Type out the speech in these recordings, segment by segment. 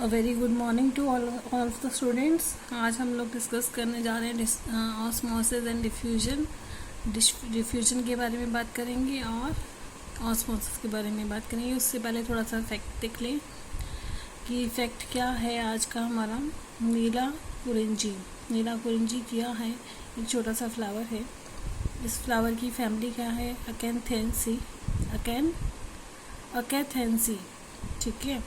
A very good morning to all of the students. आज हम लोग डिस्कस करने जा रहे हैं ऑस्मोसिस एंड डिफ्यूजन। डिफ्यूजन के बारे में बात करेंगे और ऑस्मोसिस के बारे में बात करेंगे। उससे पहले थोड़ा सा फैक्ट देख लें कि फैक्ट क्या है आज का हमारा। नीला कुरिंजी, नीला कुरिंजी क्या है? एक छोटा सा फ्लावर है। इस फ्लावर की फैमिली क्या है? अकैंथेंसी, अकैंथेंसी, ठीक है।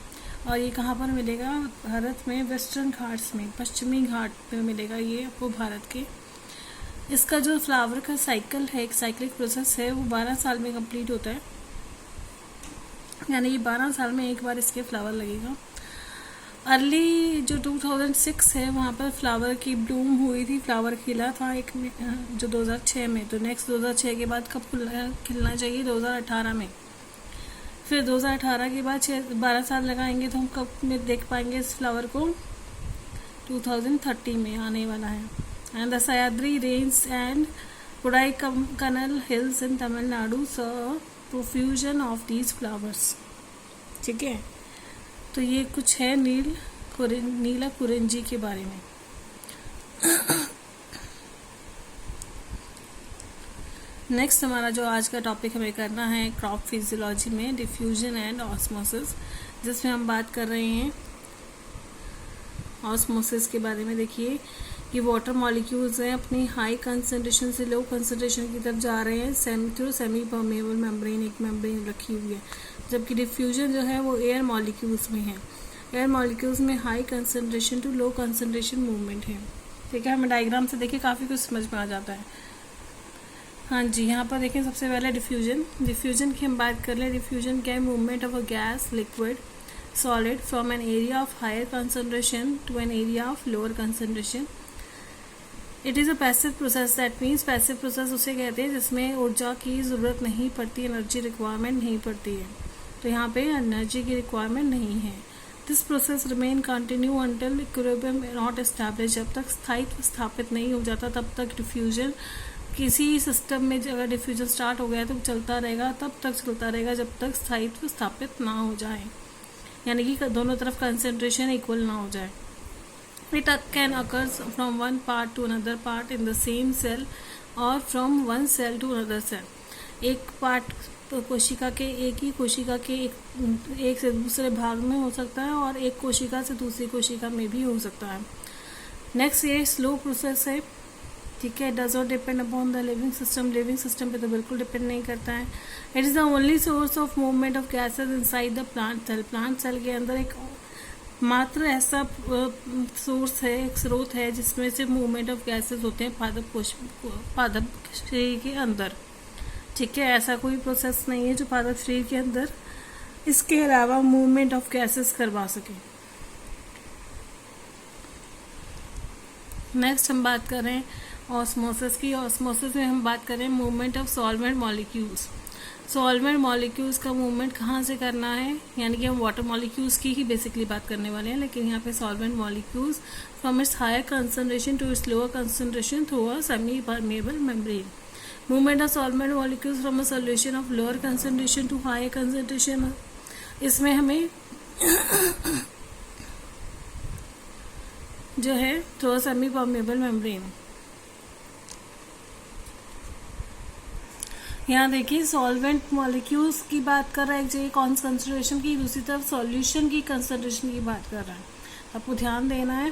और ये कहाँ पर मिलेगा? भारत में वेस्टर्न घाट्स में, पश्चिमी घाट पे मिलेगा ये आपको भारत के। इसका जो फ्लावर का साइकिल है, एक साइक्लिक प्रोसेस है, वो 12 साल में कंप्लीट होता है। यानी कि 12 साल में एक बार इसके फ्लावर लगेगा। अर्ली जो 2006 है वहाँ पर फ्लावर की ब्लूम हुई थी, फ्लावर खिला था एक जो 2006 में। तो नेक्स्ट 2006 के बाद कब खिलना चाहिए? 2018 में। फिर 2018 के बाद 12 साल लगाएंगे तो हम कब में देख पाएंगे इस फ्लावर को? 2030 में आने वाला है। And the Sahyadri range and Kodaikanal hills in Tamil Nadu saw profusion of these flowers, ठीक है। तो ये कुछ है नीला कुरिंजी के बारे में। नेक्स्ट हमारा जो आज का टॉपिक हमें करना है क्रॉप फिजियोलॉजी में डिफ्यूजन एंड ऑस्मोसिस, जिसमें हम बात कर रहे हैं ऑस्मोसिस के बारे में। देखिए कि वाटर मॉलिक्यूल्स हैं अपनी हाई कंसंट्रेशन से लो कंसंट्रेशन की तरफ जा रहे हैं थ्रू सेमी परमेबल मेम्ब्रेन, एक मेम्ब्रेन रखी हुई है। जबकि डिफ्यूजन जो है वो एयर मॉलिक्यूल्स में है। एयर मॉलिक्यूल्स में high concentration to low concentration movement है, ठीक है। हमें डायग्राम से देखिए काफ़ी कुछ समझ में आ जाता है। हाँ जी, यहाँ पर देखें सबसे पहले डिफ्यूजन की हम बात कर लें। डिफ्यूजन क्या है? Movement of a gas, liquid, solid from an area of higher concentration to an area of lower concentration. It is a passive process. That means passive process उसे कहते हैं जिसमें ऊर्जा की ज़रूरत नहीं पड़ती, एनर्जी रिक्वायरमेंट नहीं पड़ती है। तो यहाँ पे एनर्जी की रिक्वायरमेंट नहीं है। This process remain continue until equilibrium not establish. जब तक स्थायित्व स्थापित नहीं हो जाता तब तक डिफ्यूजन किसी सिस्टम में अगर डिफ्यूजन स्टार्ट हो गया तो चलता रहेगा, तब तक चलता रहेगा जब तक स्थायित्व स्थापित ना हो जाए, यानी कि दोनों तरफ कंसेंट्रेशन इक्वल ना हो जाए। It can occurs from one part to another part in the same cell और from one cell to another cell. एक पार्ट कोशिका के, एक ही कोशिका के एक से दूसरे भाग में हो सकता है और एक कोशिका से दूसरी कोशिका में भी हो सकता है। नेक्स्ट ये स्लो प्रोसेस है, ठीक है। Does not depend upon the living system. Living system पे तो बिल्कुल डिपेंड नहीं करता है। It is the only source of movement of gases inside the plant cell. Plant cell के अंदर एक मात्र ऐसा सोर्स है, एक स्रोत है जिसमें से मूवमेंट ऑफ गैसेज होते हैं पादप शरीर के अंदर, ठीक है। ऐसा कोई प्रोसेस नहीं है जो पादप शरीर के अंदर इसके अलावा मूवमेंट ऑफ गैसेज करवा सके। नेक्स्ट हम बात कर रहे हैं ऑस्मोसिस की। ऑस्मोसिस में हम बात करें movement of solvent molecules. Solvent molecules का मूवमेंट कहाँ से करना है? यानी कि हम वाटर मॉलिक्यूल्स की ही बेसिकली बात करने वाले हैं, लेकिन यहाँ पे solvent molecules from its higher concentration to its lower concentration through a semi permeable membrane. Movement of solvent molecules from a solution of lower concentration to higher concentration. इसमें हमें जो है through a semi permeable membrane. यहाँ देखिए solvent molecules की बात कर रहा है एक जगह कॉन्सेंट्रेशन की, दूसरी तरफ सॉल्यूशन की कंसेंट्रेशन की बात कर रहा है। आपको ध्यान देना है।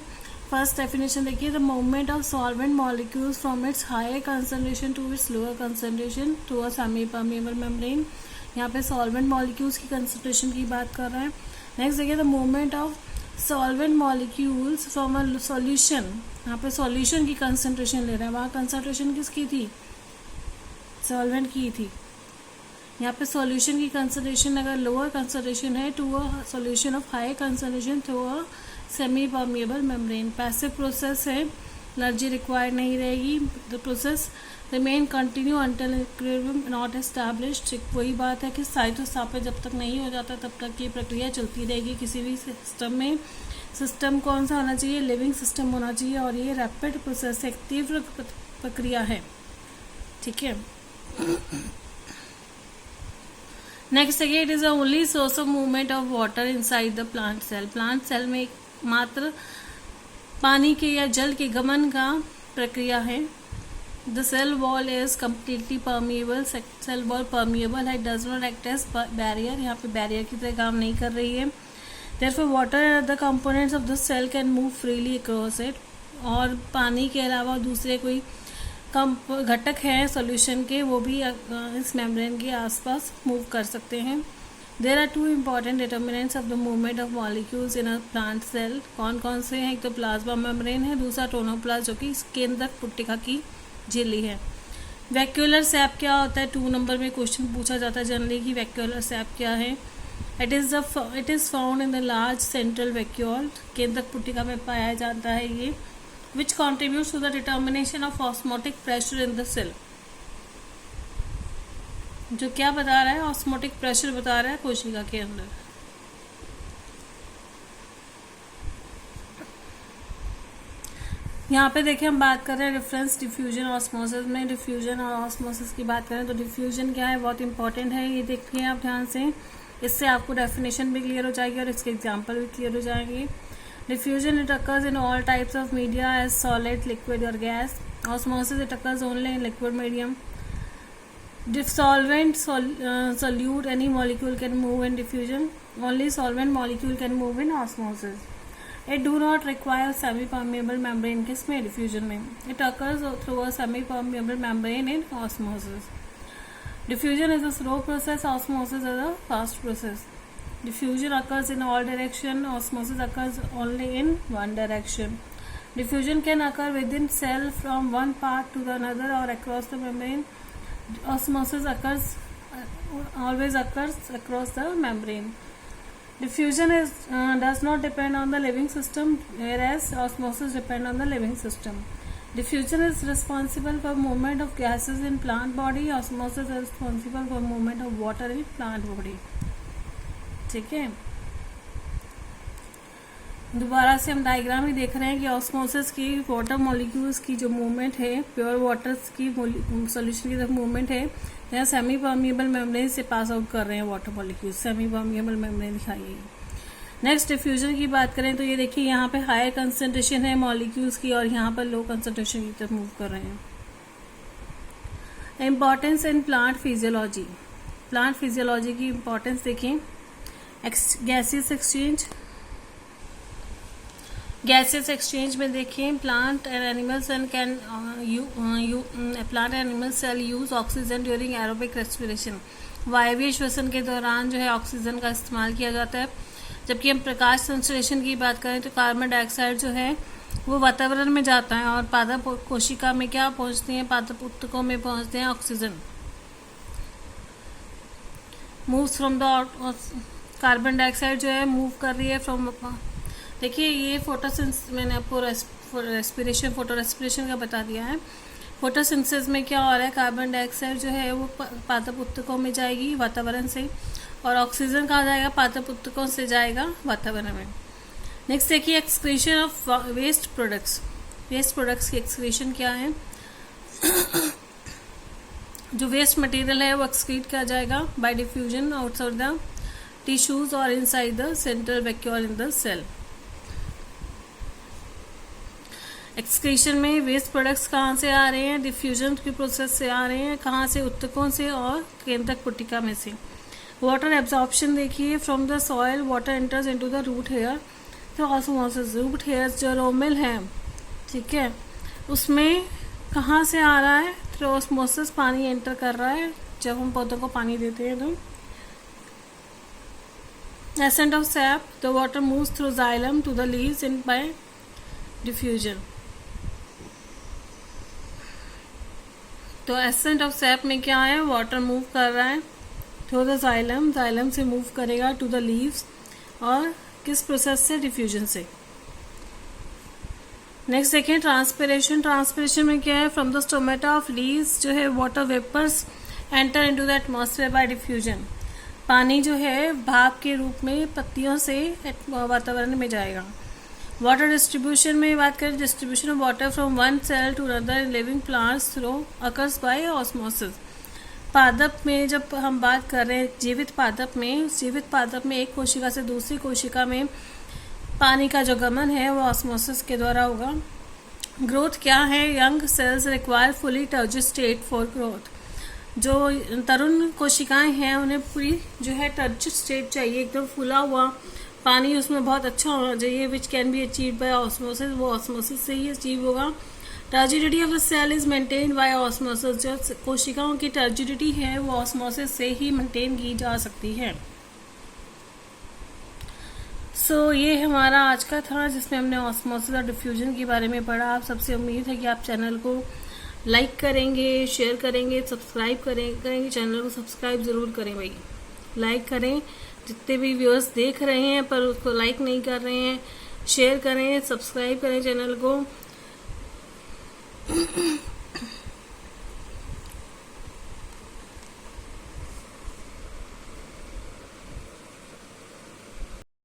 फर्स्ट डेफिनेशन देखिए, the movement of solvent molecules from its higher concentration to its lower concentration to a semi permeable membrane. यहाँ पे सॉल्वेंट मॉलिक्यूल्स की कंसेंट्रेशन की बात कर रहा है। नेक्स्ट देखिए, the movement of solvent molecules from a solution. यहाँ पे सॉल्यूशन की कंसेंट्रेशन ले रहा है, वहाँ कंसेंट्रेशन किसकी थी? सॉल्वेंट की थी। यहाँ पे सॉल्यूशन की कंसंट्रेशन अगर लोअर कंसंट्रेशन है to a solution of high concentration through a semi permeable membrane. Passive process है, एनर्जी रिक्वायर्ड नहीं रहेगी। The process remain continue until equilibrium not established. वही बात है कि स्थायित्व स्थापित जब तक नहीं हो जाता तब तक ये प्रक्रिया चलती रहेगी किसी भी सिस्टम में। सिस्टम कौन सा होना चाहिए? लिविंग सिस्टम होना चाहिए। और ये रैपिड प्रोसेस है, एक तीव्र प्रक्रिया है, ठीक है। नेक्स्ट देखिए, it is the only source of movement of water inside the plant cell. Plant cell में मात्र पानी के या जल के गमन का प्रक्रिया है। The cell wall is completely permeable. Cell wall permeable है, does not act as barrier, यहाँ पे बैरियर की तरह काम नहीं कर रही है। Therefore water and the components of the cell can move freely across it। और पानी के अलावा दूसरे कोई घटक हैं सॉल्यूशन के, वो भी इस मेम्ब्रेन के आसपास मूव कर सकते हैं। There are two important determinants of the movement of molecules in a plant cell. कौन कौन से हैं? एक तो प्लाज्मा मेम्ब्रेन है, दूसरा टोनोप्लास्ट जो कि केंद्रक पुट्टिका की झिल्ली है। वैक्यूलर सैप क्या होता है? 2 नंबर में क्वेश्चन पूछा जाता है जनरली कि वैक्यूलर सैप क्या है। It is found in the large central vacuole। केंद्रक पुट्टिका में पाया जाता है ये। Which contributes to the determination of osmotic pressure in the cell। जो क्या बता रहा है? ऑस्मोटिक प्रेशर बता रहा है कोशिका के अंदर। यहाँ पे देखिए हम बात कर रहे हैं डिफरेंस डिफ्यूजन ऑस्मोसिस में। डिफ्यूजन और ऑस्मोसिस की बात करें तो डिफ्यूजन क्या है, बहुत इंपॉर्टेंट है, ये देखिए आप ध्यान से। इससे आपको डेफिनेशन भी क्लियर हो जाएगी और इसके एग्जाम्पल भी क्लियर हो जाएंगे। Diffusion it occurs in all types of media as solid, liquid और gas. Osmosis it occurs only in liquid medium. Solvent solute any molecule can move in diffusion। Only solvent molecule can move in osmosis। It do not require semi-permeable membrane किसमें? diffusion में। It occurs through a semi-permeable membrane in osmosis। Diffusion is a slow process, osmosis is a fast process। Diffusion occurs in all direction, osmosis occurs only in one direction। Diffusion can occur within cell from one part to the another or across the membrane। Osmosis always occurs across the membrane। Diffusion does not depend on the living system, whereas osmosis depend on the living system। Diffusion is responsible for movement of gases in plant body। Osmosis is responsible for movement of water in plant body। ठीक है, दोबारा से हम diagram ही देख रहे हैं कि osmosis की वाटर मॉलिक्यूल्स की जो मूवमेंट है, प्योर वाटर की सॉल्यूशन की तरफ मूवमेंट है, यहाँ सेमी परमिएबल मेम्ब्रेन से पास आउट कर रहे हैं water molecules. Semi permeable membrane दिखाइए। नेक्स्ट डिफ्यूजन की बात करें तो ये देखिए यहाँ पे हायर कंसंट्रेशन है मॉलिक्यूल्स की और यहाँ पर लो कंसंट्रेशन की तरफ मूव कर रहे हैं। Importance in plant physiology. Plant physiology की इम्पॉर्टेंस देखें। गैसियस एक्सचेंज, गैसेस एक्सचेंज में देखें plant and animals and can plant and animal cell use oxygen during aerobic respiration. वायवीय श्वसन के दौरान जो है ऑक्सीजन का इस्तेमाल किया जाता है। जबकि हम प्रकाश संश्लेषण की बात करें तो कार्बन डाइऑक्साइड जो है वो वातावरण में जाता है और पादप कोशिका में क्या पहुंचती है? पादप ऊतकों में पहुंचते हैं oxygen. Moves from the carbon dioxide जो है मूव कर रही है फ्रॉम। देखिए ये मैंने आपको रेस्पिरेशन फोटो रेस्पिरेशन का बता दिया है। फोटोसिंथेसिस में क्या हो रहा है? कार्बन डाइऑक्साइड जो है वो पादप ऊतकों में जाएगी वातावरण से और ऑक्सीजन कहाँ जाएगा? पादप ऊतकों से जाएगा वातावरण में। नेक्स्ट देखिए excretion of waste products. Waste products की एक्सक्रीशन क्या है? जो वेस्ट मटेरियल है वो एक्सक्रीट किया जाएगा by diffusion outside the tissues और inside the central vacuole in the cell. Excretion में वेस्ट प्रोडक्ट्स कहाँ से आ रहे हैं? डिफ्यूजन की प्रोसेस से आ रहे हैं। कहाँ से? ऊतकों से और केंद्रक पुट्टिका में से। वाटर एब्जॉर्प्शन देखिए from the soil water enters into the root hair. तो ऑस्मोसिस रूट हेयर्स जो रोमेल है, ठीक है, उसमें कहाँ से आ रहा है? थ्रू ऑस्मोसिस पानी एंटर कर रहा है जब हम पौधों को पानी देते हैं तो। Ascent of sap, the water moves through xylem to the leaves in by diffusion. तो एसेंट ऑफ सैप में क्या है? वाटर मूव कर रहा है थ्रू द जाइलम, जाइलम से मूव करेगा टू द लीव्स और किस प्रोसेस से? डिफ्यूजन से। नेक्स्ट देखिए ट्रांसपिरेशन। ट्रांसपिरेशन में क्या है? From the stomata of leaves जो है water vapours enter into the atmosphere by diffusion. पानी जो है भाप के रूप में पत्तियों से वातावरण में जाएगा। वाटर डिस्ट्रीब्यूशन में बात करें, distribution of water from one cell to another in living plants through occurs by osmosis. पादप में जब हम बात कर रहे हैं जीवित पादप में, उस जीवित पादप में एक कोशिका से दूसरी कोशिका में पानी का जो गमन है वो ऑस्मोसिस के द्वारा होगा। ग्रोथ क्या है? Young cells require fully turgid state for growth. जो तरुण कोशिकाएं हैं उन्हें पूरी जो है टर्जिड स्टेट चाहिए, एकदम फूला हुआ पानी उसमें बहुत अच्छा होना चाहिए, which can be achieve by osmosis, वो ऑस्मोसिस से ही अचीव होगा। Turgidity of the cell is maintained by osmosis. जो कोशिकाओं की टर्जिडिटी है वो ऑस्मोसिस से ही मेंटेन की जा सकती है। ये हमारा आज का था जिसमें हमने ऑस्मोसिस और डिफ्यूजन के बारे में पढ़ा। आप सबसे उम्मीद है कि आप चैनल को लाइक करेंगे, शेयर करेंगे, सब्सक्राइब करेंगे। चैनल को सब्सक्राइब ज़रूर करें भाई, लाइक करें। जितने भी व्यूअर्स देख रहे हैं पर उसको लाइक नहीं कर रहे हैं, शेयर करें, सब्सक्राइब करें चैनल को।